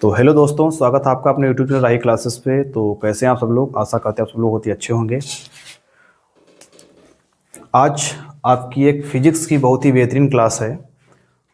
तो हेलो दोस्तों, स्वागत है आपका अपने यूट्यूब चैनल राही क्लासेस पे। तो कैसे हैं आप सब लोग? आशा करते हैं आप सब लोग बहुत ही अच्छे होंगे। आज आपकी एक फिजिक्स की बहुत ही बेहतरीन क्लास है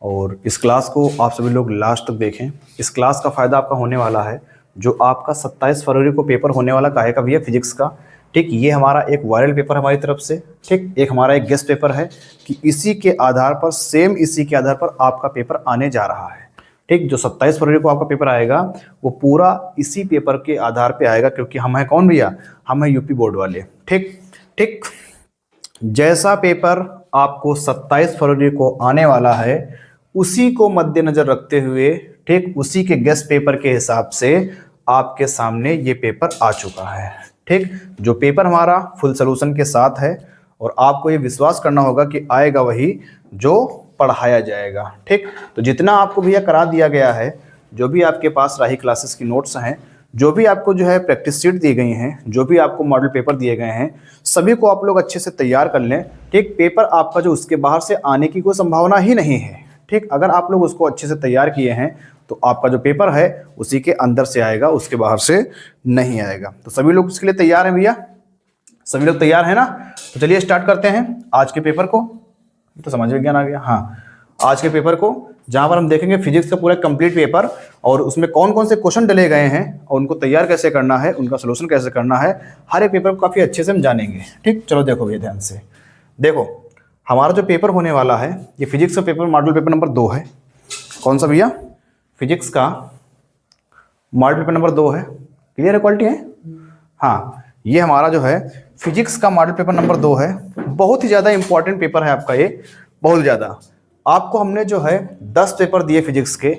और इस क्लास को आप सभी लोग लास्ट तक देखें। इस क्लास का फ़ायदा आपका होने वाला है। जो आपका 27 फरवरी को पेपर होने वाला काहे का भैया? फिजिक्स का। ठीक, ये हमारा एक वायरल पेपर हमारी तरफ से, ठीक, एक हमारा एक गेस्ट पेपर है कि इसी के आधार पर, सेम इसी के आधार पर आपका पेपर आने जा रहा है। ठीक, जो 27 फरवरी को आपका पेपर आएगा वो पूरा इसी पेपर के आधार पे आएगा, क्योंकि हम हैं कौन भैया? हम हैं यूपी बोर्ड वाले। ठीक ठीक, जैसा पेपर आपको 27 फरवरी को आने वाला है उसी को मद्देनजर रखते हुए, ठीक, उसी के गेस्ट पेपर के हिसाब से आपके सामने ये पेपर आ चुका है। ठीक, जो पेपर हमारा फुल सोल्यूशन के साथ है और आपको ये विश्वास करना होगा कि आएगा वही जो पढ़ाया जाएगा। ठीक, तो जितना आपको भैया करा दिया गया है, जो भी आपके पास राही क्लासेस की नोट्स हैं, जो भी आपको जो है प्रैक्टिस शीट दी गई हैं, जो भी आपको मॉडल पेपर दिए गए हैं, सभी को आप लोग अच्छे से तैयार कर लें। ठीक, पेपर आपका जो उसके बाहर से आने की कोई संभावना ही नहीं है। ठीक, अगर आप लोग उसको अच्छे से तैयार किए हैं तो आपका जो पेपर है उसी के अंदर से आएगा, उसके बाहर से नहीं आएगा। तो सभी लोग इसके लिए तैयार हैं भैया? सभी लोग तैयार हैं ना? तो चलिए स्टार्ट करते हैं आज के पेपर को। तो समाज विज्ञान आ गया, हाँ, आज के पेपर को, जहां पर हम देखेंगे फिजिक्स का पूरा कंप्लीट पेपर और उसमें कौन कौन से क्वेश्चन डले गए हैं और उनको तैयार कैसे करना है, उनका सोल्यूशन कैसे करना है, हर एक पेपर को काफ़ी अच्छे से हम जानेंगे। ठीक, चलो देखो भैया ध्यान से देखो। हमारा जो पेपर होने वाला है ये फिजिक्स का पेपर मॉडल पेपर नंबर 2 है। कौन सा भैया? फिजिक्स का मॉडल पेपर नंबर 2 है। क्लियर है? क्वालिटी है? हाँ, ये हमारा जो है फिजिक्स का मॉडल पेपर नंबर 2 है। बहुत ही ज़्यादा इंपॉर्टेंट पेपर है आपका ये, बहुत ज़्यादा। आपको हमने जो है 10 पेपर दिए फिजिक्स के।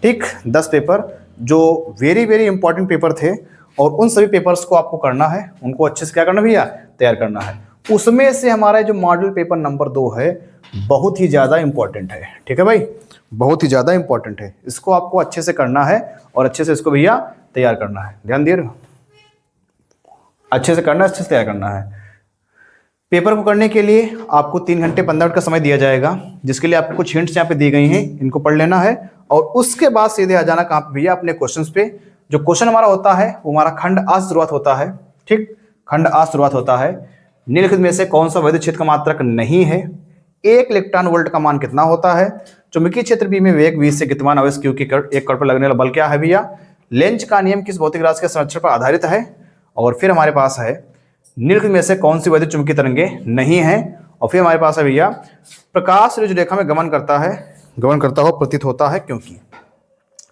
ठीक, 10 पेपर जो वेरी वेरी इंपॉर्टेंट पेपर थे और उन सभी पेपर्स को आपको करना है, उनको अच्छे से क्या करना भैया? तैयार करना है। उसमें से हमारा जो मॉडल पेपर नंबर 2 है बहुत ही ज़्यादा इंपॉर्टेंट है। ठीक है भाई, बहुत ही ज़्यादा इंपॉर्टेंट है। इसको आपको अच्छे से करना है और अच्छे से इसको भैया तैयार करना है। ध्यान दिए, अच्छे से करना है, अच्छे से तैयार करना है। पेपर को करने के लिए आपको 3 घंटे 15 मिनट का समय दिया जाएगा, जिसके लिए आपको कुछ हिंट्स यहाँ पे दी गई हैं, इनको पढ़ लेना है और उसके बाद सीधे आ जाना कहाँ पे भैया? अपने क्वेश्चंस पे। जो क्वेश्चन हमारा होता है वो हमारा खंड आ से शुरुआत होता है। ठीक, खंड आ से शुरुआत होता है। निम्नलिखित में से कौन सा वैद्युत क्षेत्र का मात्रक नहीं है? 1 इलेक्ट्रॉन वोल्ट का मान कितना होता है? चुंबकीय क्षेत्र बी में वेग v से गतिमान आवेश q के एक कण पर लगने वाला बल क्या है भैया? लेंज का नियम किस भौतिक राशि के संरक्षण पर आधारित है? और फिर हमारे पास है निम्नलिखित में से कौन सी वैद्युत चुंबकीय तरंगे नहीं है? और फिर हमारे पास है भैया प्रकाश ऋजु रेखा में गमन करता है, गमन करता हुआ प्रतीत होता है क्योंकि।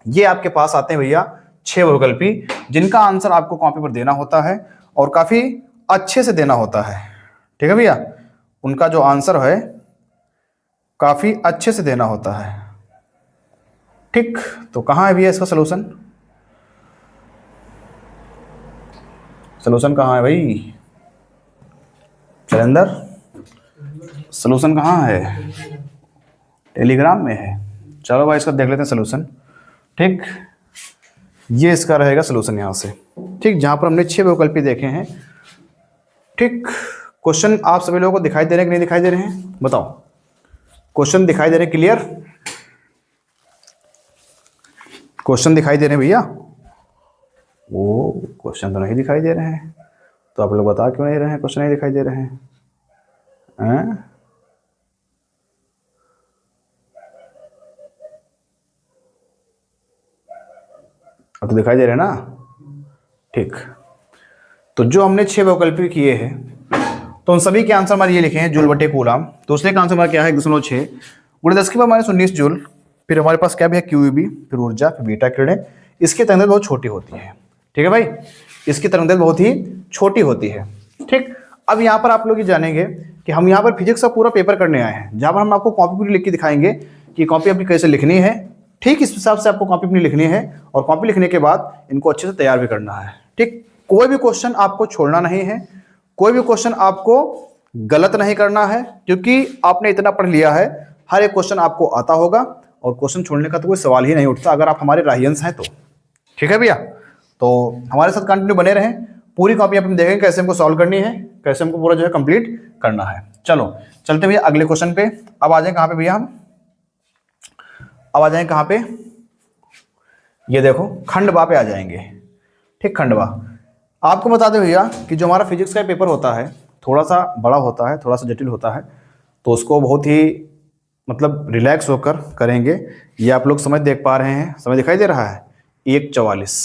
ये आपके पास आते हैं भैया 6 बहुविकल्पी, जिनका आंसर आपको कॉपी पर देना होता है और काफी अच्छे से देना होता है। ठीक है भैया, उनका जो आंसर है काफी अच्छे से देना होता है। ठीक, तो कहाँ है भैया इसका सोल्यूशन? सोल्यूशन कहाँ है भाई? चलेंदर, सोल्यूशन कहाँ है? टेलीग्राम में है। चलो भाई इसका देख लेते हैं सोल्यूशन। ठीक, ये इसका रहेगा सोल्यूशन यहाँ से। ठीक, जहाँ पर हमने 6 विकल्प देखे हैं। ठीक, क्वेश्चन आप सभी लोगों को दिखाई दे रहे हैं कि नहीं दिखाई दे रहे हैं? बताओ, क्वेश्चन दिखाई दे रहे हैं? क्लियर क्वेश्चन दिखाई दे रहे हैं भैया? वो क्वेश्चन तो नहीं दिखाई दे रहे हैं, तो आप लोग बता क्यों नहीं रहे हैं क्वेश्चन नहीं दिखाई दे रहे हैं? अब तो दिखाई दे रहे हैं ना? ठीक, तो जो हमने 6 वैकल्पिक किए हैं तो उन सभी के आंसर हमारे ये लिखे हैं जूल बटे कूलम। तो उसने का आंसर हमारा क्या है? 1.6 गुणे 10 के पावर -19 जूल। फिर हमारे पास क्या भी है? क्यूबी, फिर ऊर्जा, फिर बीटा किरणें। इसकी तरंगदैर्घ्य बहुत छोटी होती है। ठीक है भाई, इसकी तरंगदैर्घ्य बहुत ही छोटी होती है। ठीक, अब यहाँ पर आप लोग ये जानेंगे कि हम यहाँ पर फिजिक्स का पूरा पेपर करने आए हैं, जहाँ पर हम आपको कॉपी पूरी लिख के दिखाएंगे कि कॉपी अपनी कैसे लिखनी है। ठीक, इस हिसाब से आपको कॉपी अपनी लिखनी है और कॉपी लिखने के बाद इनको अच्छे से तैयार भी करना है। ठीक, कोई भी क्वेश्चन आपको छोड़ना नहीं है, कोई भी क्वेश्चन आपको गलत नहीं करना है, क्योंकि आपने इतना पढ़ लिया है, हर एक क्वेश्चन आपको आता होगा और क्वेश्चन छोड़ने का तो कोई सवाल ही नहीं उठता अगर आप हमारे राहियंस हैं तो। ठीक है भैया, तो हमारे साथ कंटिन्यू बने रहें। पूरी कॉपी आप देखेंगे कैसे हमको सॉल्व करनी है, कैसे हमको पूरा जो है कंप्लीट करना है। चलो चलते भैया अगले क्वेश्चन पे। अब आ जाए कहाँ पे भैया? हम अब आ जाए कहाँ पे? ये देखो खंड बा पे आ जाएंगे। ठीक, खंड बा। आपको बता दें भैया कि जो हमारा फिजिक्स का पेपर होता है थोड़ा सा बड़ा होता है, थोड़ा सा जटिल होता है, तो उसको बहुत ही मतलब रिलैक्स होकर करेंगे। ये आप लोग समय देख पा रहे हैं, समय दिखाई दे रहा है 1:44,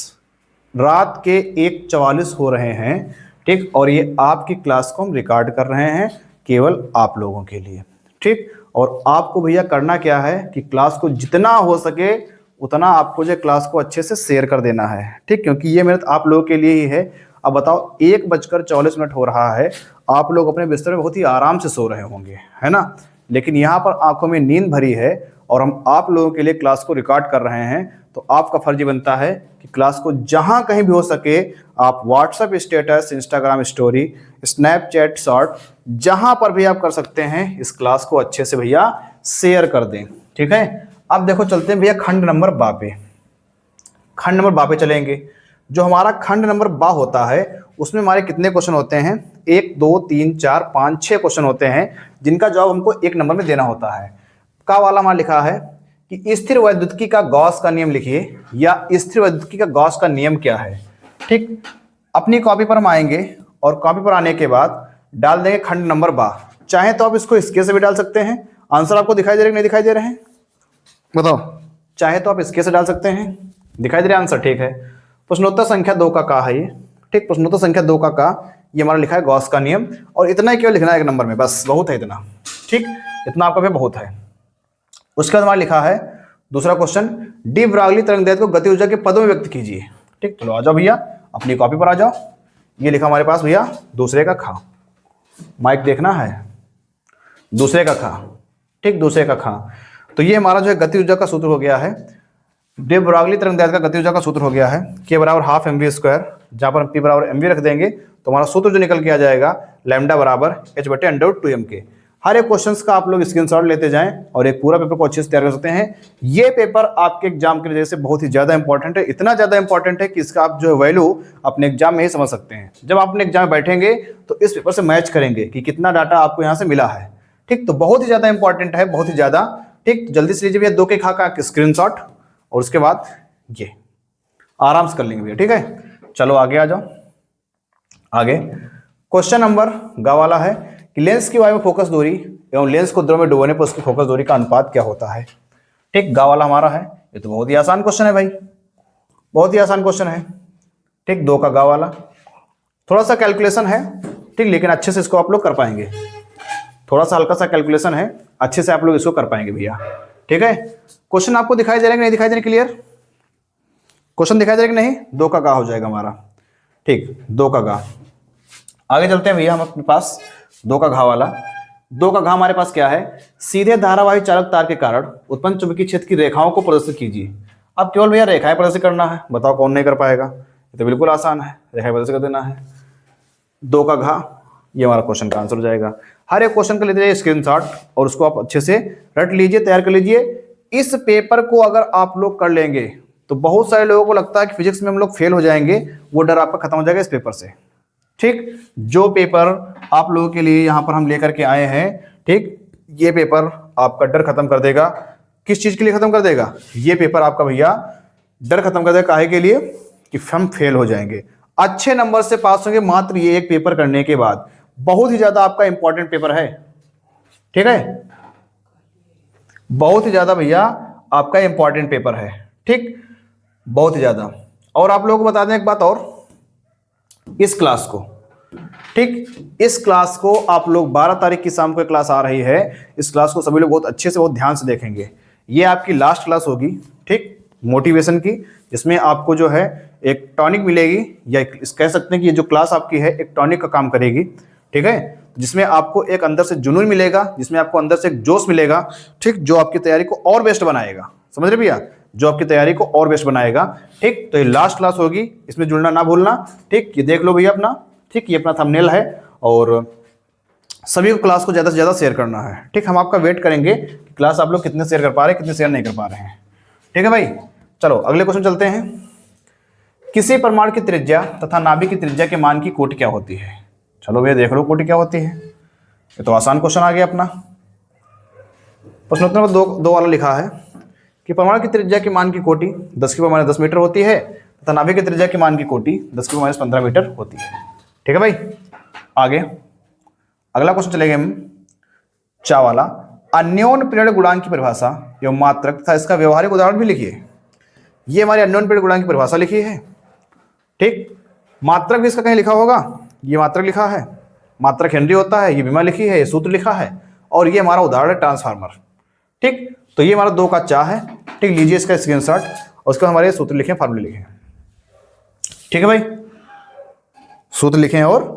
रात के 1:44 हो रहे हैं। ठीक, और ये आपकी क्लास को हम रिकॉर्ड कर रहे हैं केवल आप लोगों के लिए। ठीक, और आपको भैया करना क्या है कि क्लास को जितना हो सके उतना आपको जो क्लास को अच्छे से शेयर कर देना है। ठीक, क्योंकि ये मेहनत आप लोगों के लिए ही है। अब बताओ 1:44 हो रहा है, आप लोग अपने बिस्तर में बहुत ही आराम से सो रहे होंगे, है ना, लेकिन यहाँ पर आंखों में नींद भरी है और हम आप लोगों के लिए क्लास को रिकॉर्ड कर रहे हैं। तो आपका फर्ज बनता है कि क्लास को जहां कहीं भी हो सके आप WhatsApp status, Instagram story, Snapchat short, जहां पर भी आप कर सकते हैं इस क्लास को अच्छे से भैया शेयर कर दें। ठीक है, अब देखो चलते हैं भैया खंड नंबर बा पे। खंड नंबर बा पे चलेंगे। जो हमारा खंड नंबर बा होता है उसमें हमारे कितने क्वेश्चन होते हैं? 1 2 3 4 5 6 क्वेश्चन होते हैं जिनका जवाब हमको 1 नंबर में देना होता है। का वाला हमारा लिखा है कि स्थिर वैद्युतिकी का गॉस का नियम लिखिए, या स्थिर वैद्युतिकी का गॉस का नियम क्या है। ठीक, अपनी कॉपी पर हम आएंगे और कॉपी पर आने के बाद डाल देंगे खंड नंबर बा। चाहे तो आप इसको इसके से भी डाल सकते हैं। आंसर आपको दिखाई दे रहे नहीं दिखाई दे रहे हैं बताओ? चाहे तो आप इसके से डाल सकते हैं, दिखाई दे रहा है आंसर। ठीक है, प्रश्नोत्तर संख्या 2 का है ये। ठीक, प्रश्नोत्तर संख्या 2 का ये हमारा लिखा है गॉस का नियम, और इतना ही केवल लिखना है 1 नंबर में, बस बहुत है इतना। ठीक, इतना आपका भी बहुत है। उसके बाद हमारा लिखा है दूसरा क्वेश्चन, डी ब्रागली तरंगदैर्घ्य को गति ऊर्जा के पदों में व्यक्त कीजिए। ठीक, चलो आ जाओ भैया अपनी कॉपी पर आ जाओ। ये लिखा हमारे पास भैया दूसरे का खा, माइक देखना है, दूसरे का खा। ठीक, दूसरे का खा। तो ये हमारा जो है गति ऊर्जा का सूत्र हो गया है, डी ब्रागली तरंगदैर्घ्य का गति ऊर्जा का सूत्र हो गया है k बराबर हाफ mv²। जहां पर हम p बराबर mv रख देंगे तो हमारा सूत्र जो निकल के आ जाएगा लैम्डा बराबर h/√2m के। हर एक क्वेश्चंस का आप लोग स्क्रीनशॉट लेते जाएं और एक पूरा पेपर को अच्छे से तैयार कर सकते हैं। ये पेपर आपके एग्जाम के वजह से बहुत ही ज्यादा इंपॉर्टेंट है, इतना ज्यादा इंपॉर्टेंट है कि इसका आप जो है वैल्यू अपने एग्जाम में ही समझ सकते हैं। जब आप अपने एग्जाम में बैठेंगे तो इस पेपर से मैच करेंगे कि कितना डाटा आपको यहाँ से मिला है। ठीक, तो बहुत ही ज्यादा इंपॉर्टेंट है, बहुत ही ज्यादा। ठीक, तो जल्दी से लीजिए भैया 2 के खा का स्क्रीनशॉट और उसके बाद ये आराम से कर लेंगे भैया। ठीक है, चलो आगे आ जाओ। आगे क्वेश्चन नंबर ग वाला है कि लेंस की वायु में फोकस दूरी एवं लेंस को द्रव में डुबोने पर उसकी फोकस दूरी का अनुपात क्या होता है। ठीक, ग वाला हमारा है। ये तो बहुत ही आसान क्वेश्चन है भाई, बहुत ही आसान क्वेश्चन है। ठीक, 2 का ग वाला थोड़ा सा कैलकुलेशन है। ठीक, लेकिन अच्छे से इसको आप लोग कर पाएंगे, थोड़ा सा हल्का सा कैलकुलेशन है, अच्छे से आप लोग इसको कर पाएंगे भैया। ठीक है, क्वेश्चन आपको दिखाई दे रहा है कि नहीं दिखाई दे रहा? क्लियर क्वेश्चन दिखाई दे रहा है कि नहीं? 2 का गा हो जाएगा हमारा। ठीक, 2 का गा। आगे चलते हैं भैया हम अपने पास 2 का घा वाला। 2 का घा हमारे पास क्या है? सीधे धारावाही चालक तार के कारण उत्पन्न चुंबकीय क्षेत्र की रेखाओं को प्रदर्शित कीजिए। अब केवल भैया रेखाएं प्रदर्शित करना है, बताओ कौन नहीं कर पाएगा? ये तो बिल्कुल आसान है, रेखाएं प्रदर्शित कर देना है। 2 का घा ये हमारा क्वेश्चन का आंसर हो जाएगा। हर एक क्वेश्चन का लेते जाइए स्क्रीनशॉट और उसको आप अच्छे से रट लीजिए, तैयार कर लीजिए। इस पेपर को अगर आप लोग कर लेंगे तो बहुत सारे लोगों को लगता है कि फिजिक्स में हम लोग फेल हो जाएंगे, वो डर आपका खत्म हो जाएगा इस पेपर से। ठीक, जो पेपर आप लोगों के लिए यहाँ पर हम लेकर के आए हैं, ठीक, ये पेपर आपका डर खत्म कर देगा। किस चीज के लिए खत्म कर देगा? ये पेपर आपका भैया डर खत्म कर देगा। काहे के लिए? कि हम फेल हो जाएंगे। अच्छे नंबर से पास होंगे मात्र ये एक पेपर करने के बाद। बहुत ही ज्यादा आपका इंपॉर्टेंट पेपर है। ठीक है, बहुत ही ज्यादा भैया आपका इंपॉर्टेंट पेपर है। ठीक, बहुत ही ज्यादा। और आप लोगों को बता दें एक बात और, इस क्लास को, ठीक, इस क्लास को आप लोग 12 तारीख की शाम को क्लास आ रही है। इस क्लास को सभी लोग बहुत अच्छे से बहुत ध्यान से देखेंगे। ये आपकी लास्ट क्लास होगी, ठीक, मोटिवेशन की, जिसमें आपको जो है एक टॉनिक मिलेगी, या कह सकते हैं कि ये जो क्लास आपकी है एक टॉनिक का काम करेगी। ठीक है, जिसमें आपको एक अंदर से जुनून मिलेगा, जिसमें आपको अंदर से एक जोश मिलेगा, ठीक, जो आपकी तैयारी को और बेस्ट बनाएगा। समझ रहे भैया? जो आपकी तैयारी को और बेस्ट बनाएगा। ठीक, तो ये लास्ट क्लास होगी, इसमें जुड़ना ना भूलना। ठीक, ये देख लो भैया अपना, ठीक, ये अपना थंबनेल है और सभी को क्लास को ज़्यादा से ज़्यादा शेयर करना है। ठीक, हम आपका वेट करेंगे कि क्लास आप लोग कितने शेयर कर पा रहे हैं, कितने शेयर नहीं कर पा रहे हैं। ठीक है भाई, चलो अगले क्वेश्चन चलते हैं। किसी परमाणु की त्रिज्या तथा नाभिक की त्रिज्या के मान की कोटि क्या होती है? चलो भैया देख लो कोटि क्या होती है। ये तो आसान क्वेश्चन आ गया अपना। प्रश्नोत्तर नंबर 2 वाला लिखा है कि परमाणु की त्रिज्या की मान की कोटि 10⁻10 मीटर होती है तथा नाभिक की त्रिज्या की मान की कोटि 10⁻15 मीटर होती है। ठीक है भाई। आगे अगला क्वेश्चन चलेंगे हम चा वाला। अन्योन पीरियड गुणांक की परिभाषा एवं मात्रक तथा इसका व्यवहारिक उदाहरण भी लिखिए। ये हमारी अन्योन पीरियड गुणांक की परिभाषा लिखी है। ठीक, मात्रक भी इसका कहीं लिखा होगा, ये मात्रक लिखा है, मात्रक हेनरी होता है, ये बीमा लिखी है, ये सूत्र लिखा है, और ये हमारा उदाहरण है ट्रांसफार्मर। ठीक, तो ये हमारा 2 का चा है। ठीक, लीजिए इसका स्क्रीनशॉट और उसको हमारे सूत्र लिखे, फार्मूले लिखे। ठीक है भाई, सूत्र लिखे हैं और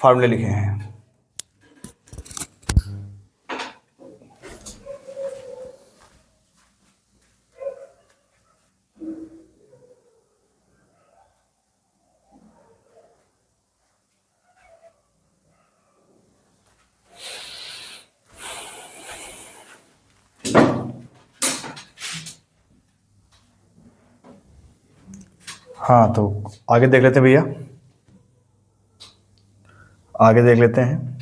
फार्मूले लिखे हैं। हाँ, तो आगे देख लेते हैं भैया, आगे देख लेते हैं।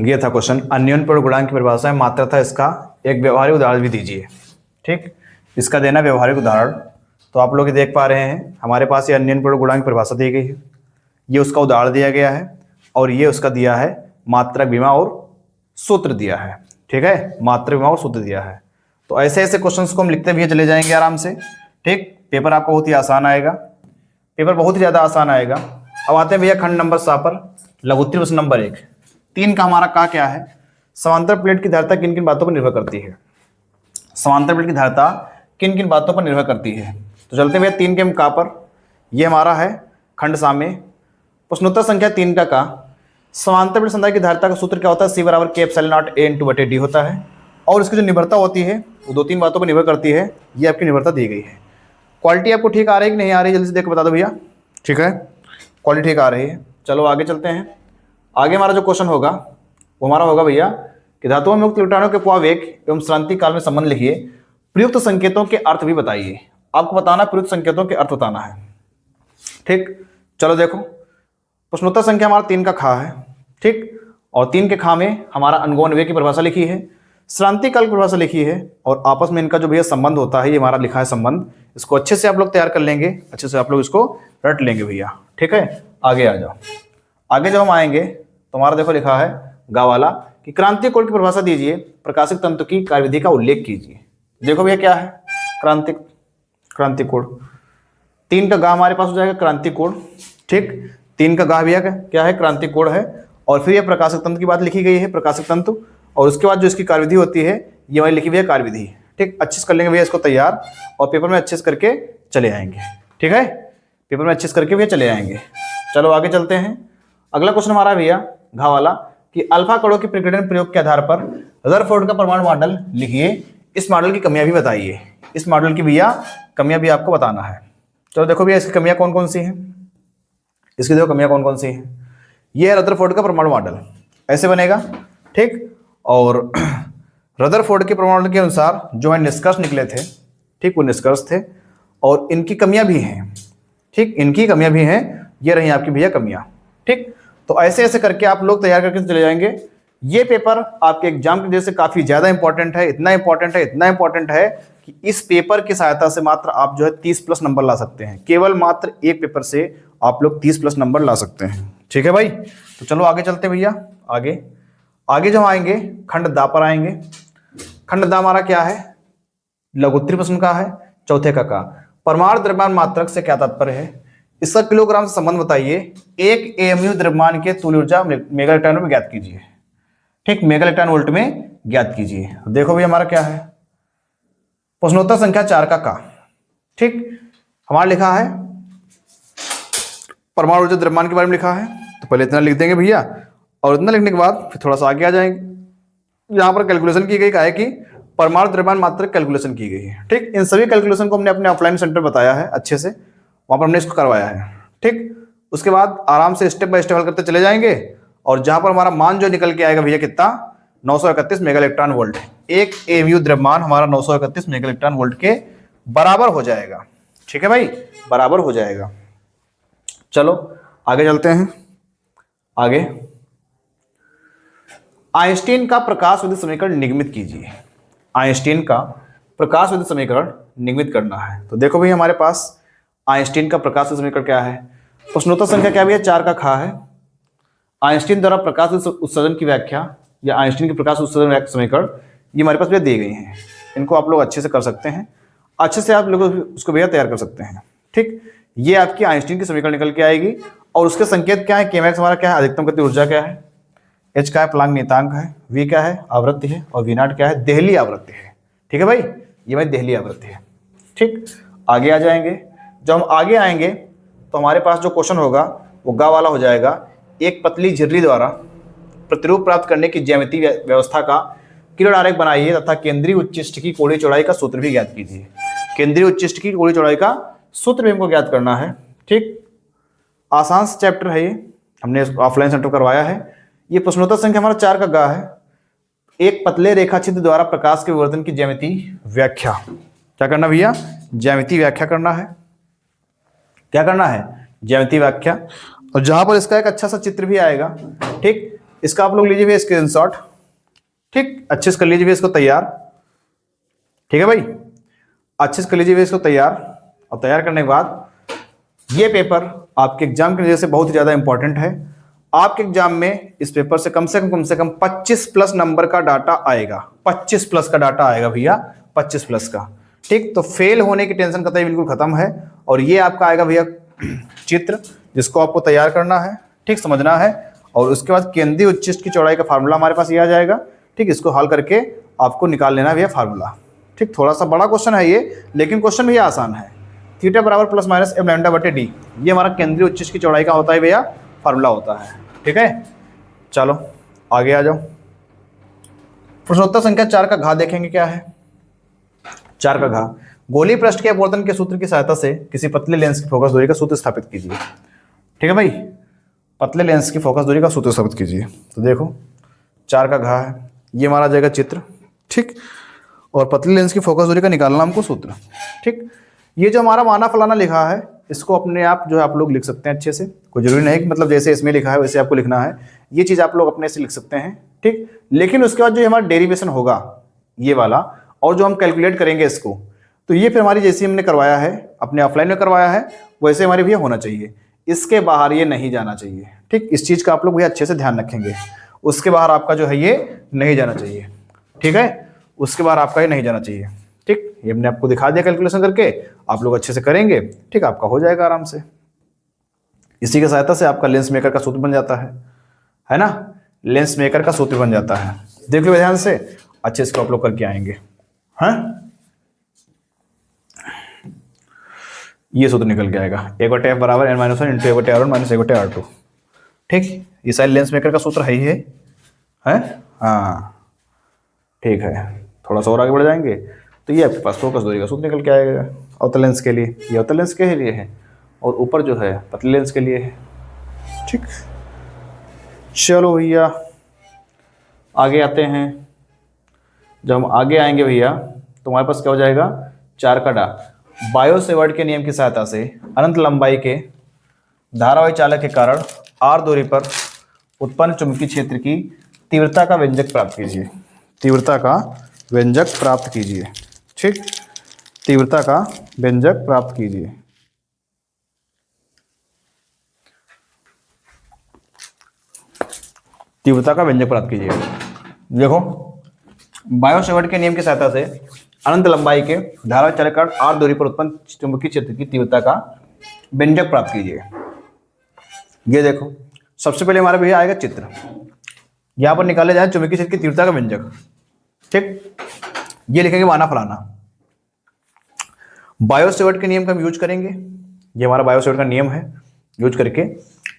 ये था क्वेश्चन। अन्योन पीरियड गुणांक की परिभाषा है, मात्रा था इसका एक व्यवहारिक उदाहरण भी दीजिए। ठीक, इसका देना व्यवहारिक उदाहरण। तो आप लोग देख पा रहे हैं हमारे पास ये अन्योन पीरियड गुणांक की परिभाषा दी गई है, ये उसका उदाहरण दिया गया है, और ये उसका दिया है मात्रक, बीमा और सूत्र दिया है। ठीक है, मात्रक, बीमा और सूत्र दिया है। तो ऐसे ऐसे क्वेश्चंस को हम लिखते भी चले जाएंगे आराम से। ठीक, पेपर आपको बहुत ही आसान आएगा, पेपर बहुत ही ज़्यादा आसान आएगा। अब आते हैं भैया खंड नंबर 7 पर, लघुत्तरीय प्रश्न नंबर 1। 3 का हमारा का क्या है? समांतर प्लेट की धारिता किन किन बातों पर निर्भर करती है? समांतर प्लेट की धारिता किन किन बातों पर निर्भर करती है? तो चलते हैं भैया 3 के का पर। यह हमारा है खंड सामे। प्रश्नोत्तर संख्या 3 का का। समांतर प्लेट संधारित्र की धारिता का सूत्र क्या होता है? C बराबर K epsilon not A into बटे D होता है। और इसकी जो निर्भरता होती है वो 2-3 बातों पर निर्भर करती है। ये आपकी निर्भरता दी गई है। क्वालिटी आपको ठीक आ रही है कि नहीं आ रही है? जल्दी से देख बता दो भैया। ठीक है, क्वालिटी ठीक आ रही है। चलो आगे चलते हैं। आगे हमारा जो क्वेश्चन होगा वो हमारा होगा भैया कि धातुओं में मुक्त इलेक्ट्रॉनों के प्रवाहवेग एवं श्रांति काल में संबंध लिखिए, प्रयुक्त संकेतों के अर्थ भी बताइए। आपको बताना प्रयुक्त संकेतों के अर्थ बताना है। ठीक, चलो देखो, प्रश्नोत्तर संख्या हमारा 3 का खा है। ठीक, और 3 के खा में हमारा अनुगमन वेग की परिभाषा लिखी है, श्रांति काल की परिभाषा लिखी है, और आपस में इनका जो भैया संबंध होता है ये हमारा लिखा है संबंध। इसको अच्छे से आप लोग तैयार कर लेंगे, अच्छे से आप लोग इसको रट लेंगे भैया। ठीक है, आगे आ जाओ। आगे जब हम आएंगे तो हमारा देखो लिखा है गा वाला कि क्रांति कोण की परिभाषा दीजिए, प्रकाशिक तंतु की कार्यविधि का उल्लेख कीजिए। देखो भैया क्या है क्रांति कोण। 3 का गा हमारे पास हो जाएगा क्रांति कोण। ठीक, 3 का गा भैया क्या है? क्रांति कोण है। और फिर ये प्रकाशिक तंतु की बात लिखी गई है, प्रकाशिक तंतु, और उसके बाद जो इसकी कार्यविधि होती है ये हमारी लिखी हुई है कार्यविधि। ठीक, अच्छे से कर लेंगे भैया इसको तैयार, और पेपर में अच्छे से करके चले आएंगे। ठीक है, पेपर में अच्छे से करके भैया चले आएंगे। चलो आगे चलते हैं। अगला क्वेश्चन हमारा भैया घा वाला कि अल्फा कणों के प्रकीर्णन प्रयोग के आधार पर रदरफोर्ड का परमाणु मॉडल लिखिए, इस मॉडल की कमियां भी बताइए। इस मॉडल की भैया कमियां भी आपको बताना है। चलो देखो भैया इसकी कमियां कौन कौन सी हैं, इसकी देखो कमियां कौन कौन सी हैं। ये है रदरफोर्ड का परमाणु मॉडल, ऐसे बनेगा। ठीक, और रदरफोर्ड के परमाणु मॉडल के अनुसार जो है निष्कर्ष निकले थे, ठीक, वो निष्कर्ष थे, और इनकी कमियां भी हैं। ठीक, इनकी कमियां भी हैं, ये रही आपकी भैया कमियां। ठीक, तो ऐसे ऐसे करके आप लोग तैयार करके चले जाएंगे। ये पेपर आपके एग्जाम की वजह से काफी ज्यादा इंपॉर्टेंट है, इतना इंपॉर्टेंट है कि इस पेपर की सहायता से मात्र आप जो है 30+ नंबर ला सकते हैं। केवल मात्र एक पेपर से आप लोग 30+ नंबर ला सकते हैं। ठीक है भाई, तो चलो आगे चलते हैं भैया। आगे जो आएंगे खंड दा पर आएंगे। खंड दा हमारा क्या है? लघुत्तरीय प्रश्न का है, चौथे का परमाणु द्रव्यमान मात्रक से क्या तात्पर्य है? इसका किलोग्राम से संबंध बताइए। 1 AMU द्रव्यमान के तुल्य ऊर्जा मेगा इलेक्ट्रॉन में ज्ञात कीजिए। ठीक, मेगा इलेक्ट्रॉन वोल्ट में ज्ञात कीजिए। देखो भाई हमारा क्या है, प्रश्नोत्तर संख्या 4 का। ठीक, हमारा लिखा है परमाणु ऊर्जा द्रव्यमान के बारे में लिखा है, तो पहले इतना लिख देंगे भैया, और इतना लिखने के बाद फिर थोड़ा सा आगे आ जाएंगे। यहाँ पर कैलकुलेशन की गई, क्या है कि परमाणु द्रव्यमान मात्रक कैलकुलेशन की गई है। ठीक, इन सभी कैलकुलेशन को हमने अपने ऑफलाइन सेंटर बताया है अच्छे से, वहां पर हमने इसको करवाया है। ठीक, उसके बाद आराम से स्टेप बाय स्टेप हल करते चले जाएंगे, और जहां पर हमारा मान जो निकल के आएगा भैया कितना? 931 मेगा इलेक्ट्रॉन वोल्ट। 1 AMU द्रव्यमान हमारा 931 मेगा इलेक्ट्रॉन वोल्ट के बराबर हो जाएगा। ठीक है भाई, बराबर हो जाएगा। चलो आगे चलते हैं। आइंस्टीन का प्रकाश विद्युत समीकरण निगमित कीजिए। आइंस्टीन का प्रकाश विद्युत समीकरण निगमित करना है। तो देखो भाई हमारे पास आइंस्टीन का प्रकाश विद्युत समीकरण क्या है, प्रश्नोत्तर संख्या क्या भैया 4 का खा है। आइंस्टीन द्वारा प्रकाश उत्सर्जन की व्याख्या या आइंस्टीन की प्रकाश उत्सर्जन समीकरण ये हमारे पास भैया दी गई हैं। इनको आप लोग अच्छे से कर सकते हैं, अच्छे से आप लोग उसको भैया तैयार कर सकते हैं। ठीक, ये आपकी आइंस्टीन की समीकरण निकल के आएगी और उसके संकेत क्या है, केमैक्स हमारा क्या है, अधिकतम गति ऊर्जा क्या है, एच क्या है, प्लांक नियतांक है, वी क्या है, आवृत्ति है, और वी नॉट क्या है, देहली आवृत्ति है। ठीक है भाई, ये भाई देहली आवृत्ति है। ठीक, आगे आ जाएंगे। जब हम आगे आएंगे तो हमारे पास जो क्वेश्चन होगा वो गा वाला हो जाएगा। एक पतली झिर्री द्वारा प्रतिरूप प्राप्त करने की ज्यामितीय व्यवस्था का किरण आरेख बनाइए तथा केंद्रीय उच्चिष्ट की कोणीय चौड़ाई का सूत्र भी ज्ञात कीजिए। केंद्रीय उच्चिष्ट की कोणीय चौड़ाई का सूत्र भी हमको ज्ञात करना है। ठीक, आसान सा चैप्टर है ये, हमने ऑफलाइन सेंटर करवाया है। ये प्रश्नोत्तर संख्या हमारा 4 का गा है। एक पतले रेखाचित्र द्वारा प्रकाश के विवर्तन की ज्यामितीय व्याख्या, क्या करना भैया, ज्यामितीय व्याख्या करना है। क्या करना है, ज्यामितीय व्याख्या। और जहां पर इसका एक अच्छा सा चित्र भी आएगा। ठीक, इसका आप लोग लीजिए भैया स्क्रीनशॉट। ठीक, अच्छे से कर लीजिए इसको तैयार। ठीक है भाई, अच्छे से कर लीजिए इसको तैयार। और तैयार करने के बाद ये पेपर आपके एग्जाम की वजह से बहुत ही ज्यादा इंपॉर्टेंट है। आपके एग्जाम में इस पेपर से कम से कम 25 प्लस नंबर का डाटा आएगा। 25 प्लस का डाटा आएगा भैया, 25 प्लस का। ठीक, तो फेल होने की टेंशन कतई बिल्कुल खत्म है। और ये आपका आएगा भैया चित्र, जिसको आपको तैयार करना है। ठीक, समझना है। और उसके बाद केंद्रीय उच्चिष्ट की चौड़ाई का फार्मूला हमारे पास ये आ जाएगा। ठीक, इसको हल करके आपको निकाल लेना है भैया फार्मूला। ठीक, थोड़ा सा बड़ा क्वेश्चन है ये, लेकिन क्वेश्चन भैया आसान है। थीटा बराबर प्लस माइनस एम लैम्डा बटे डी, ये हमारा केंद्रीय उच्चिष्ट की चौड़ाई का होता है भैया, फार्मूला होता है। ठीक है, चलो आगे आ जाओ। प्रश्नोत्तर संख्या 4 का घा देखेंगे क्या है। 4 का घा, गोलीय पृष्ठ के अपवर्तन के सूत्र की सहायता से किसी पतले लेंस की फोकस दूरी का सूत्र स्थापित कीजिए। ठीक है भाई, पतले लेंस की फोकस दूरी का सूत्र स्थापित कीजिए। तो देखो 4 का घा है, ये हमारा जाएगा चित्र। ठीक, और पतले लेंस की फोकस दूरी का निकालना हमको सूत्र। ठीक, ये जो हमारा माना फलाना लिखा है, इसको अपने आप जो है आप लोग लिख सकते हैं अच्छे से। कोई जरूरी नहीं कि मतलब जैसे इसमें लिखा है वैसे आपको लिखना है, ये चीज़ आप लोग अपने से लिख सकते हैं। ठीक, लेकिन उसके बाद जो हमारा डेरिवेशन होगा ये वाला, और जो हम कैलकुलेट करेंगे इसको, तो ये फिर हमारी जैसे हमने करवाया है, अपने ऑफलाइन में करवाया है, वैसे हमारे भैया होना चाहिए। इसके बाहर ये नहीं जाना चाहिए। ठीक, इस चीज़ का आप लोग भैया अच्छे से ध्यान रखेंगे। उसके बाहर आपका जो है ये नहीं जाना चाहिए। ठीक है, उसके बाहर आपका ये नहीं जाना चाहिए। ठीक, ये हमने आपको दिखा दिया कैलकुलेशन करके, आप लोग अच्छे से करेंगे। ठीक, आपका हो जाएगा आराम से। इसी की सहायता से आपका लेंस मेकर का सूत्र बन जाता है ना, लेंस मेकर का सूत्र बन जाता है। देख लो ध्यान से, अच्छे से आप लोग करके आएंगे। हाँ, ये सूत्र निकल के आएगा, 1/f बराबर n - 1 इंटू 1/r1 - 1/r2। ठीक, ये सारे लेंस मेकर का सूत्र है ही है। हाँ ठीक है, थोड़ा सा और आगे बढ़ जाएंगे तो ये आपके पास फोकस दूरी का सूत्र निकल के आएगा अवतल लेंस के लिए। ये अवतल लेंस के लिए है और ऊपर जो है पतले लेंस के लिए है। ठीक, चलो भैया आगे आते हैं। जब हम आगे आएंगे भैया तो हमारे पास क्या हो जाएगा, 4 का डा, बायो-सेवर्ट के नियम की सहायता से अनंत लंबाई के धारावाही चालक के कारण r दूरी पर उत्पन्न चुंबकीय क्षेत्र की तीव्रता का व्यंजक प्राप्त कीजिए। तीव्रता का व्यंजक प्राप्त कीजिए। ठीक, तीव्रता का व्यंजक प्राप्त कीजिए। तीव्रता का व्यंजक प्राप्त कीजिए। देखो, बायो-सेवर्ट के नियम की सहायता से अनंत लंबाई के धारावाही चालक के कारण r दूरी पर उत्पन्न चुंबकीय क्षेत्र की तीव्रता का व्यंजक प्राप्त कीजिए। ये देखो, सबसे पहले हमारे भैया आएगा चित्र, यहां पर निकाले जाए चुंबकीय क्षेत्र की तीव्रता का व्यंजक। ठीक, ये लिखेंगे माना फलाना। बायो-सेवर्ट के नियम का हम यूज करेंगे, ये हमारा बायो-सेवर्ट का नियम है। यूज करके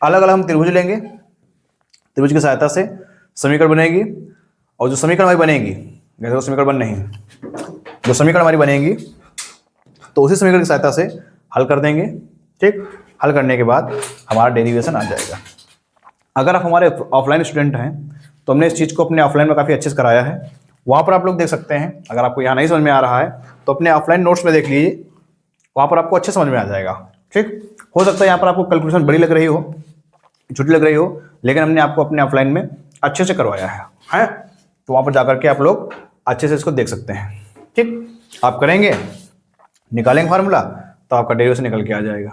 अलग अलग हम त्रिभुज लेंगे, त्रिभुज की सहायता से समीकरण बनेगी, और जो समीकरण हमारी बनेगी, जैसे समीकरण बन नहीं, जो समीकरण हमारी बनेगी तो उसी समीकरण की सहायता से हल कर देंगे। ठीक, हल करने के बाद हमारा डेरिवेशन आ जाएगा। अगर आप हमारे ऑफलाइन स्टूडेंट हैं तो हमने इस चीज़ को अपने ऑफलाइन में काफ़ी अच्छे से कराया है, वहाँ पर आप लोग देख सकते हैं। अगर आपको यहाँ नहीं समझ में आ रहा है तो अपने ऑफलाइन नोट्स में देख लीजिए, वहाँ पर आपको अच्छे समझ में आ जाएगा। ठीक, हो सकता है यहाँ पर आपको कैलकुलेशन बड़ी लग रही हो, छोटी लग रही हो, लेकिन हमने आपको अपने ऑफलाइन में अच्छे से करवाया है, तो वहाँ पर जाकर के आप लोग अच्छे से इसको देख सकते हैं। ठीक, आप करेंगे, निकालेंगे फार्मूला तो आपका डेरिवेशन निकल के आ जाएगा।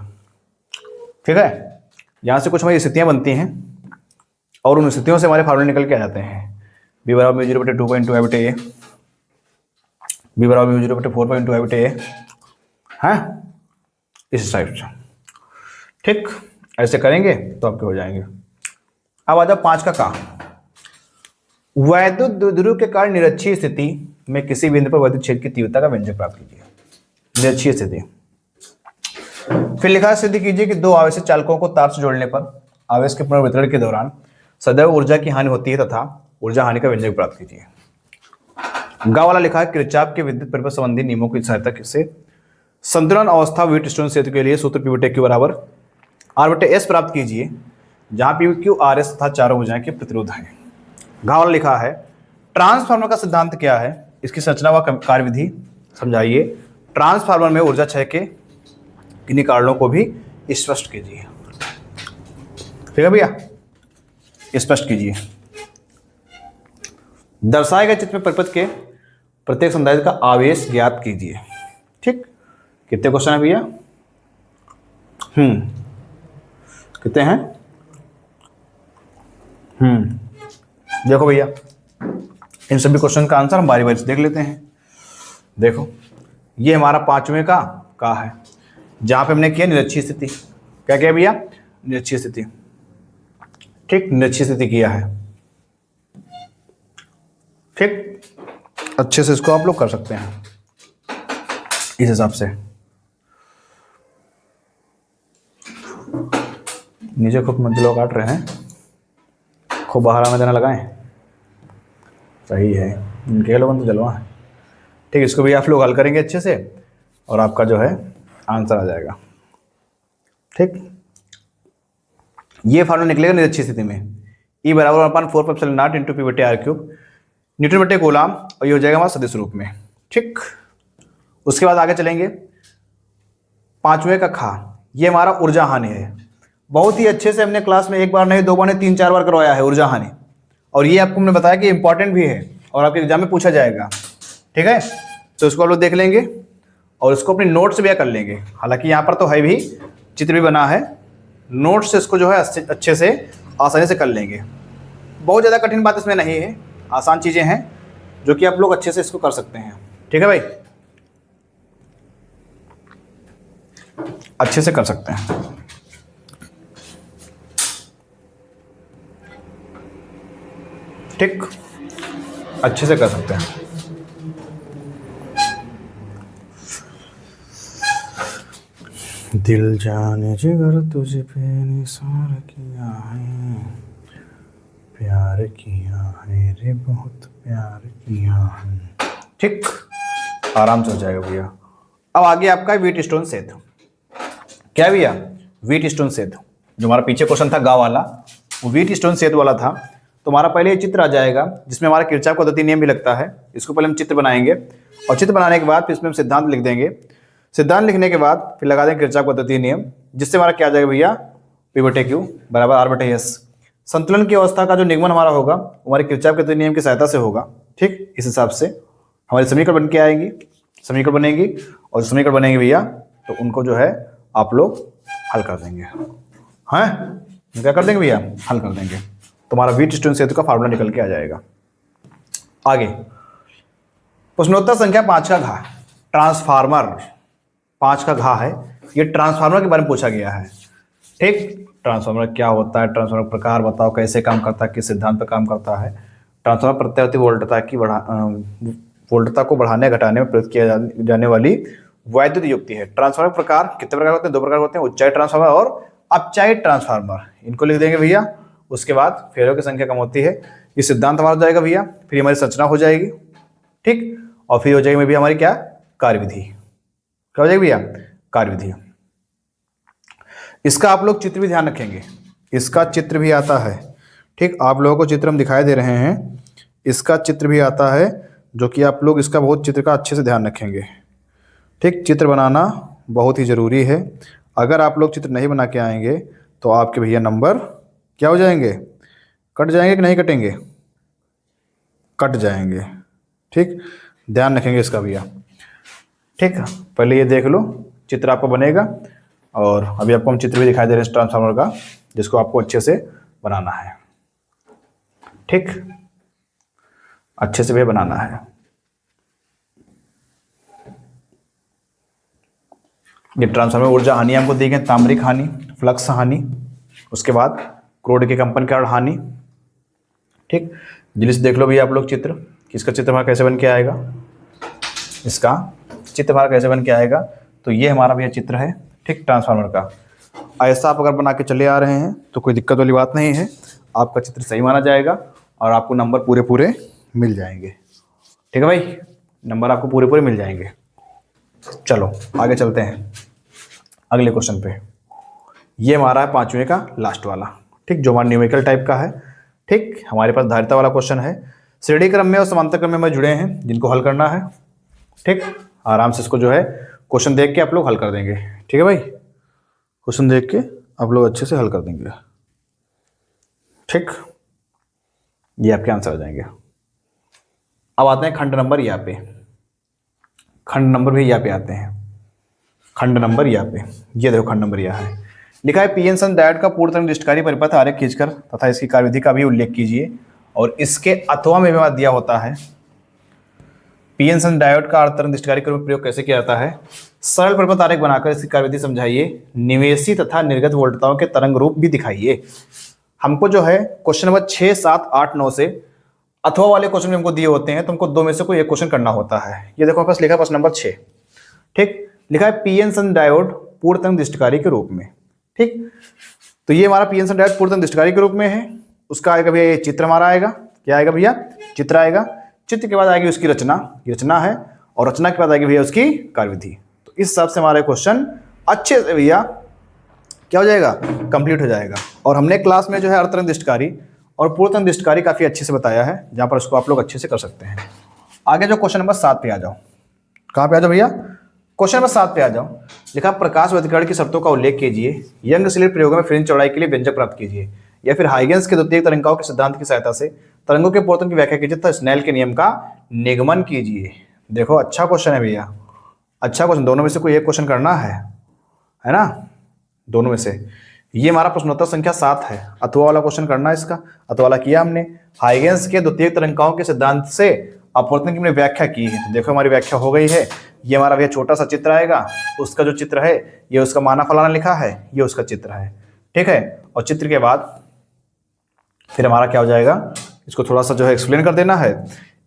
ठीक है, यहाँ से कुछ हमारी स्थितियाँ बनती हैं और उन स्थितियों से हमारे फार्मूले निकल के आ जाते हैं। बी बराबर म्यू 0/2 आई बटे ए, बी बराबर म्यू 0/4 आई बटे ए है, इस टाइप से। ठीक, ऐसे करेंगे तो आपके हो जाएंगे। अब आ जाओ 5 का का। वैद्युत द्विध्रुव के कारण निरक्षीय स्थिति में किसी बिंदु पर वैद्युत क्षेत्र की तीव्रता का व्यंजक प्राप्त कीजिए। निरक्षीय स्थिति, फिर लिखा सिद्ध कीजिए कि दो आवेशित चालकों को तार से जोड़ने पर आवेश के पुनर्वितरण के दौरान सदैव ऊर्जा की हानि होती है तथा ऊर्जा हानि का व्यंजक प्राप्त कीजिए। गा वाला लिखा है किरचॉफ के विद्युत परिपथ संबंधी नियमों की सहायता से संतुलन अवस्था व्हीटस्टोन सेतु के लिए सूत्र P बटे Q बराबर R बटे S प्राप्त कीजिए, जहां P Q R S तथा चारों भुजाएं के प्रतिरोध हैं। घा वाला लिखा है ट्रांसफार्मर का सिद्धांत क्या है, इसकी संरचना व कार्यविधि समझाइए। ट्रांसफार्मर में ऊर्जा क्षय के किन्हीं कारणों को भी स्पष्ट कीजिए। ठीक है भैया, स्पष्ट कीजिए। दर्शाए गए चित्र में परिपथ के प्रत्येक संधारित्र का आवेश ज्ञात कीजिए। ठीक, कितने क्वेश्चन है भैया? कितने हैं? देखो भैया, इन सभी क्वेश्चन का आंसर हम बारी बारी से देख लेते हैं। देखो, ये हमारा 5वें का है, जहां पे हमने किया निरक्षीय स्थिति। क्या किया भैया? निरक्षीय स्थिति। ठीक, निरक्षीय स्थिति किया है। ठीक, अच्छे से इसको आप लोग कर सकते हैं इस हिसाब से। नीचे खूब मंजिलों काट रहे हैं, खूब बाहर आना जाना लगाएं, सही है, इनके लोगों तो जलवा है। ठीक, इसको भी आप लोग हल करेंगे अच्छे से और आपका जो है आंसर आ जाएगा। ठीक, ये फार्मूला निकलेगा निरक्षीय स्थिति में, E बराबर 1/4πε0 इंटू P बटे R क्यूब न्यूटन बटे कूलाम, और ये हो जाएगा हमारा सदिश रूप में। ठीक, उसके बाद आगे चलेंगे 5वें का खा। ये हमारा ऊर्जा हानि है। बहुत ही अच्छे से हमने क्लास में एक बार नहीं, 2 बार नहीं, 3-4 बार करवाया है ऊर्जा हानि, और ये आपको हमने बताया कि इंपॉर्टेंट भी है और आपके एग्जाम में पूछा जाएगा। ठीक है, तो इसको आप लोग देख लेंगे और इसको अपनी नोट से भी कर लेंगे। हालांकि यहाँ पर तो है भी, चित्र भी बना है, नोट से इसको जो है अच्छे से आसानी से कर लेंगे। बहुत ज़्यादा कठिन बात इसमें नहीं है, आसान चीज़ें हैं जो कि आप लोग अच्छे से इसको कर सकते हैं। ठीक है भाई, अच्छे से कर सकते हैं। ठीक, अच्छे से कर सकते हैं। दिल जाने जिगर तुझे पे निसार किया है, प्यार किया है रे, बहुत प्यार किया है। ठीक, आराम से हो जाएगा भैया। अब आगे आपका व्हीटस्टोन सेतु। क्या भैया? व्हीटस्टोन सेतु। जो हमारा पीछे क्वेश्चन था गा वाला, वो व्हीटस्टोन सेतु वाला था। तो हमारा पहले ये चित्र आ जाएगा जिसमें हमारा किरचॉफ का द्वितीय नियम भी लगता है। इसको पहले हम चित्र बनाएंगे और चित्र बनाने के बाद फिर इसमें हम सिद्धांत लिख देंगे। सिद्धांत लिखने के बाद फिर लगा देंगे किरचॉफ का द्वितीय नियम, जिससे हमारा क्या आ जाएगा भैया? P बटे Q बराबर R बटे S। संतुलन की अवस्था का जो निगमन हमारा होगा हमारे किरचॉफ के द्वितीय नियम की सहायता से होगा। ठीक, इस हिसाब से हमारे समीकरण बन के आएंगी, समीकरण बनेंगी, और समीकरण बनेंगे भैया तो उनको जो है आप लोग हल कर देंगे। हाँ, क्या कर देंगे भैया? हल कर देंगे। तुम्हारा व्हीटस्टोन सेतु का फार्मूला निकल के आ जाएगा। आगे प्रश्नोत्तर संख्या 5 का घा। ट्रांसफार्मर 5 का घा है, ये ट्रांसफार्मर के बारे में पूछा गया है। ठीक, ट्रांसफार्मर क्या होता है, ट्रांसफार्मर प्रकार बताओ, कैसे काम करता है, किस सिद्धांत पर काम करता है। ट्रांसफार्मर प्रत्यावर्ती वोल्टता को बढ़ाने घटाने में प्रयुक्त किया जाने वाली वैद्युत युक्ति है। ट्रांसफार्मर प्रकार कितने प्रकार होते हैं? 2 प्रकार होते हैं, उच्चाई ट्रांसफार्मर और अपचाई ट्रांसफार्मर। इनको लिख देंगे भैया। उसके बाद फेरों की संख्या कम होती है, ये सिद्धांत हमारा हो जाएगा भैया। फिर हमारी संरचना हो जाएगी। ठीक, और फिर हो जाएगी भी हमारी क्या? कार्यविधि। क्या हो जाएगी भैया? कार्यविधि। इसका आप लोग चित्र भी ध्यान रखेंगे, इसका चित्र भी आता है। ठीक, आप लोगों को चित्र हम दिखाई दे रहे हैं, इसका चित्र भी आता है, जो कि आप लोग इसका बहुत चित्र का अच्छे से ध्यान रखेंगे। ठीक, चित्र बनाना बहुत ही ज़रूरी है। अगर आप लोग चित्र नहीं बना के आएंगे तो आपके भैया नंबर क्या हो जाएंगे? कट जाएंगे कि नहीं कटेंगे? कट जाएंगे। ठीक, ध्यान रखेंगे इसका भैया। ठीक, पहले ये देख लो, चित्र आपको बनेगा और अभी आपको हम चित्र भी दिखाई दे रहे हैं ट्रांसफार्मर का, जिसको आपको अच्छे से बनाना है। ठीक, अच्छे से भी बनाना है। ये ट्रांसफार्मर ऊर्जा हानि हमको दी गई, ताम्रिक हानि, फ्लक्स हानि, उसके बाद क्रोड के कंपन के कारण हानि। ठीक, जल्दी से देख लो भैया आप लोग चित्र, किसका चित्र हमारा कैसे बन के आएगा, इसका चित्र हमारा कैसे बन के आएगा। तो ये हमारा भैया चित्र है, ठीक, ट्रांसफार्मर का। ऐसा आप अगर बना के चले आ रहे हैं तो कोई दिक्कत वाली बात नहीं है, आपका चित्र सही माना जाएगा और आपको नंबर पूरे पूरे मिल जाएंगे। ठीक है भाई, नंबर आपको पूरे पूरे मिल जाएंगे। चलो आगे चलते हैं अगले क्वेश्चन पे। ये हमारा है 5वें का लास्ट वाला, ठीक, जो हमारा न्यूमेरिकल टाइप का है। ठीक, हमारे पास धारिता वाला क्वेश्चन है। श्रेणी क्रम में और समांतर क्रम में जुड़े हैं, जिनको हल करना है। ठीक, आराम से इसको जो है क्वेश्चन देख के आप लोग हल कर देंगे। ठीक है भाई, क्वेश्चन देख के आप लोग अच्छे से हल कर देंगे। ठीक, ये आपके आंसर आ जाएंगे। अब आते हैं खंड नंबर यहाँ पे, खंड नंबर भी यहाँ पे आते हैं। खंड नंबर यहाँ पे, ये देखो खंड नंबर यहाँ है, लिखा है पीएन सन डायोड का पूर्ण तरंग निष्क्रिय परिपथ आरेख खींचकर तथा इसकी कार्यविधि का भी उल्लेख कीजिए। और इसके अथवा में भी दिया होता है पीएन सन डायोड का तरंग निष्क्रिय में प्रयोग कैसे किया जाता है। सरल परिपथ आरेख बनाकर इसकी कार्यविधि समझाइए। निवेशी तथा निर्गत वोल्टताओं के तरंग रूप भी दिखाइए। हमको जो है क्वेश्चन नंबर 6, 7, 8, 9 से अथवा वाले क्वेश्चन हमको दिए होते हैं, तो हमको दो में से कोई एक क्वेश्चन करना होता है। ये देखो पास लिखा है प्रश्न नंबर 6, ठीक, लिखा है पीएन सन डायोड पूर्ण तरंग निष्क्रिय के रूप में। ठीक, तो ये हमारा पीएन सन डायोड पूर्ण तरंग निष्क्रिय के रूप में है। उसका आएगा भैया, ये चित्र हमारा आएगा, क्या आएगा भैया, चित्र आएगा। चित्र के बाद आएगी उसकी रचना, ये रचना है, और रचना के बाद आएगी भैया उसकी कार्यविधि। तो इस हिसाब से हमारा क्वेश्चन अच्छे से भैया क्या हो जाएगा, कंप्लीट हो जाएगा। और हमने क्लास में जो है अर्धतरंग निष्क्रिय और पूर्ण तरंग निष्क्रिय काफी अच्छे से बताया है, जहां पर इसको आप लोग अच्छे से कर सकते हैं। आगे जो क्वेश्चन नंबर 7 पे आ जाओ। कहां पे आ जाओ भैया, क्वेश्चन नंबर 7 पे आ जाओ। लिखा प्रकाश व्यतिकरण की शर्तों का उल्लेख कीजिए। यंग स्लिट प्रयोगों में फ्रिंज चौड़ाई के लिए व्यंजक प्राप्त कीजिए। या फिर हाइगेंस के द्वितीयक तरंगाओं के सिद्धांत की सहायता से तरंगों के पूर्णत्व की व्याख्या कीजिए तथा स्नेल के नियम का निगमन कीजिए। देखो अच्छा क्वेश्चन है भैया, अच्छा क्वेश्चन, दोनों में से कोई एक क्वेश्चन करना है ना, दोनों में से। ये हमारा प्रश्नोत्तर संख्या 7 है, अथवा वाला क्वेश्चन करना है इसका। अथवा वाला किया हमने, हाइगेंस के द्वितीयक तरंगाओं के सिद्धांत से अपवर्तन की हमने व्याख्या की है। तो देखो हमारी व्याख्या हो गई है। ये हमारा भैया छोटा सा चित्र आएगा, उसका जो चित्र है ये उसका माना फलाना लिखा है, ये उसका चित्र है, ठीक है। और चित्र के बाद फिर हमारा क्या हो जाएगा, इसको थोड़ा सा जो है एक्सप्लेन कर देना है।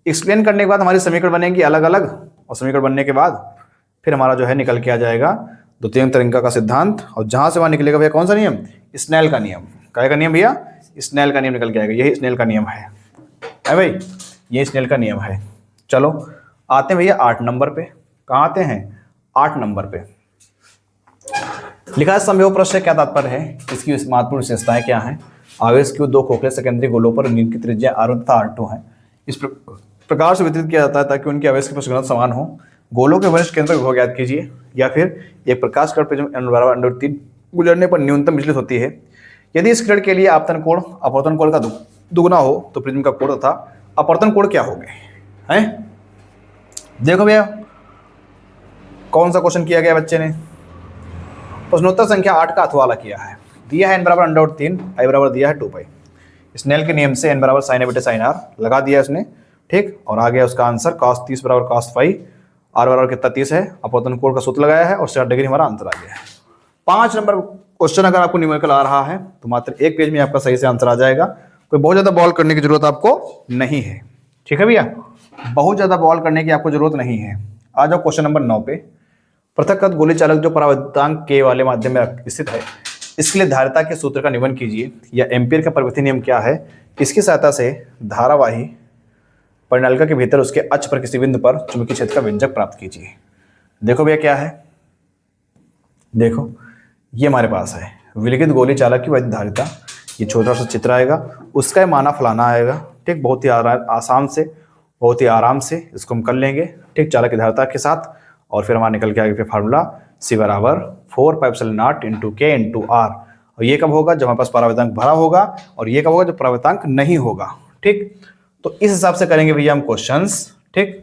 एक्सप्लेन करने के बाद हमारी समीकरण बनेंगी अलग अलग, और समीकरण बनने के बाद फिर हमारा जो है निकल के आ जाएगा द्वितीयक तरंगा का सिद्धांत। और जहां से वहां निकलेगा भैया कौन सा नियम, स्नेल का नियम। क्या का नियम भैया, स्नेल का नियम निकल के आएगा। यही स्नेल का नियम है भाई, ये स्नेल का नियम है। चलो आते हैं भैया 8 नंबर पे। कहाँ आते हैं, 8 नंबर पे। लिखा है समयोग पृष्ठ से क्या तात्पर्य है, इसकी महत्वपूर्ण विशेषताएं क्या हैं। आवेश की दो खोखले सेकेंडरी गोलों पर जिनकी त्रिज्या R1 तथा R2 है, इस प्रकार से वितरित किया जाता है ताकि उनकी आवेश की प्रसंगत समान हो। गोलों के वरिष्ठ केंद्र को ज्ञात कीजिए। या फिर एक प्रकाश कण प्रिज्म n=√3 गुजरने पर न्यूनतम विचलित होती है। यदि इस किरण के लिए आपतन कोण अपवर्तन कोण का दुगुना हो तो प्रिज्म का कोण तथा अपवर्तन कोण क्या हो गए हैं। देखो भैया कौन सा क्वेश्चन किया गया बच्चे ने, प्रश्नोत्तर संख्या 8 का अथवा वाला किया है। दिया है n=√3, i बराबर दिया है 2π। स्नेल के नियम से n बराबर sin a बटे sin r लगा दिया उसने, ठीक। और आ गया उसका आंसर cos 30 बराबर cos फाई, r बराबर कितना 30 है, अपवर्तन कोण का सूत्र लगाया है और 60 डिग्री हमारा आंसर आ गया है। 5 नंबर क्वेश्चन अगर आपको न्यूमेरिकल आ रहा है तो मात्र एक पेज में आपका सही से आंसर आ जाएगा। कोई बहुत ज्यादा बॉल करने की जरूरत आपको नहीं है, ठीक है भैया, बहुत ज्यादा बॉल करने की आपको जरूरत नहीं है। आ जाओ क्वेश्चन नंबर 9 पे। पृथक्कृत गोली चालक जो परावर्तनांक के वाले माध्यम में स्थित है, इसके लिए धारिता के सूत्र का नियमन कीजिए। या एम्पीयर का परिवर्ती नियम क्या है, इसकी सहायता से धारावाही परिनालिका के भीतर उसके अक्ष पर किसी बिंदु पर चुंबकीय क्षेत्र का व्यंजक प्राप्त कीजिए। देखो भैया क्या है, देखो ये हमारे पास है विलिखित गोली चालक की वैध धारिता। ये छोटा सा चित्र आएगा, उसका माना फलाना आएगा, ठीक। बहुत ही आसान से, बहुत ही आराम से इसको हम कर लेंगे, ठीक, चालक की धारिता के साथ। और फिर हमारा निकल के आगे फिर फार्मूला C बराबर 4πε0 × K × R। और ये कब होगा, जब हमारे पास परावर्तनांक भरा होगा, और ये कब होगा, जब परावर्तनांक नहीं होगा। ठीक, तो इस हिसाब से करेंगे भैया हम क्वेश्चंस। ठीक,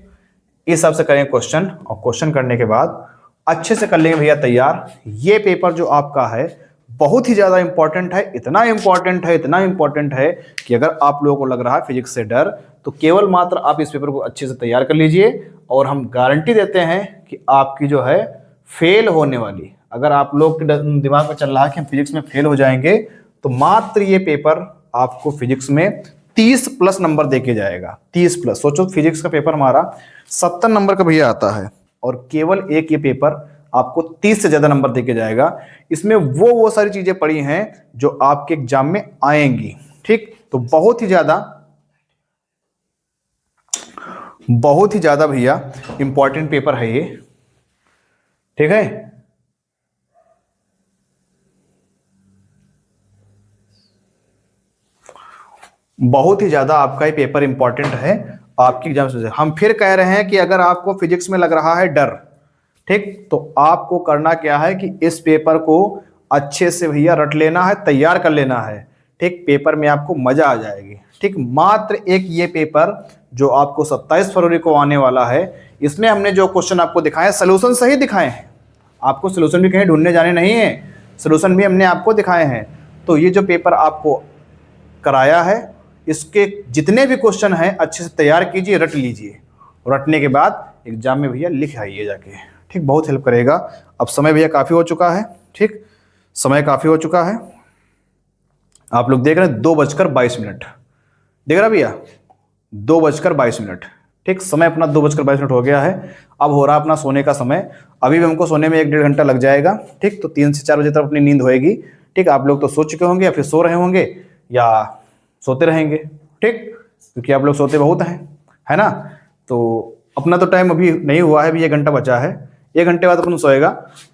इस हिसाब से करेंगे क्वेश्चन, और क्वेश्चन करने के बाद अच्छे से कर लेंगे भैया तैयार। ये पेपर जो आपका है बहुत ही ज्यादा इंपॉर्टेंट है, इतना इंपॉर्टेंट है, इतना इंपॉर्टेंट है कि अगर आप लोगों को लग रहा है फिजिक्स से डर, तो केवल मात्र आप इस पेपर को अच्छे से तैयार कर लीजिए, और हम गारंटी देते हैं कि आपकी जो है फेल होने वाली, अगर आप लोग के दिमाग में चल रहा है कि हम फिजिक्स में फेल हो जाएंगे, तो मात्र ये पेपर आपको फिजिक्स में 30 प्लस नंबर देके जाएगा। 30 प्लस, सोचो फिजिक्स का पेपर हमारा 70 नंबर का भैया आता है, और केवल एक ये पेपर आपको 30 से ज्यादा नंबर देके जाएगा। इसमें वो सारी चीजें पड़ी हैं जो आपके एग्जाम में आएंगी। ठीक, तो बहुत ही ज्यादा भैया इंपॉर्टेंट पेपर है ये। ठीक है, बहुत ही ज्यादा आपका ये पेपर इंपॉर्टेंट है आपकी एग्जाम से। हम फिर कह रहे हैं कि अगर आपको फिजिक्स में लग रहा है डर, ठीक, तो आपको करना क्या है कि इस पेपर को अच्छे से भैया रट लेना है, तैयार कर लेना है। ठीक, पेपर में आपको मजा आ जाएगी। ठीक, मात्र एक ये पेपर जो आपको 27 फरवरी को आने वाला है, इसमें हमने जो क्वेश्चन आपको दिखाए सोल्यूशन सही दिखाए हैं, आपको सोल्यूशन भी कहीं ढूंढने जाने नहीं है, सोल्यूशन भी हमने आपको दिखाए हैं। तो ये जो पेपर आपको कराया है, इसके जितने भी क्वेश्चन हैं अच्छे से तैयार कीजिए, रट लीजिए, रटने के बाद एग्जाम में भैया लिख आइए जाके। ठीक, बहुत हेल्प करेगा। अब समय भैया काफ़ी हो चुका है। ठीक, समय काफ़ी हो चुका है, आप लोग देख रहे हैं 2:22 देख रहा भैया, 2:22। ठीक, समय अपना 2:22 हो गया है। अब हो रहा अपना सोने का समय। अभी भी हमको सोने में 1-1.5 घंटा लग जाएगा। ठीक, तो 3 से 4 बजे तक अपनी नींद होएगी। ठीक, आप लोग तो सो चुके होंगे या फिर सो रहे होंगे या सोते रहेंगे। ठीक, क्योंकि आप लोग सोते बहुत हैं, है ना। तो अपना तो टाइम अभी नहीं हुआ है, अभी 1 घंटा बचा है, 1 घंटे बाद अपन सोएगा।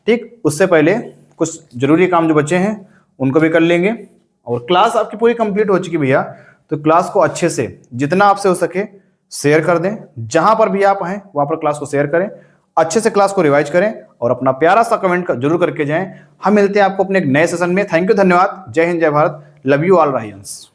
ठीक, उससे पहले कुछ जरूरी काम जो बचे हैं उनको भी कर लेंगे। और क्लास आपकी पूरी कंप्लीट हो चुकी भैया, तो क्लास को अच्छे से जितना आपसे हो सके शेयर कर दें। जहां पर भी आप हैं वहां पर क्लास को शेयर करें, अच्छे से क्लास को रिवाइज करें, और अपना प्यारा सा कमेंट जरूर करके जाएं। हम मिलते हैं आपको अपने एक नए सेशन में। थैंक यू, धन्यवाद, जय हिंद, जय भारत, लव यू ऑल राहियंस।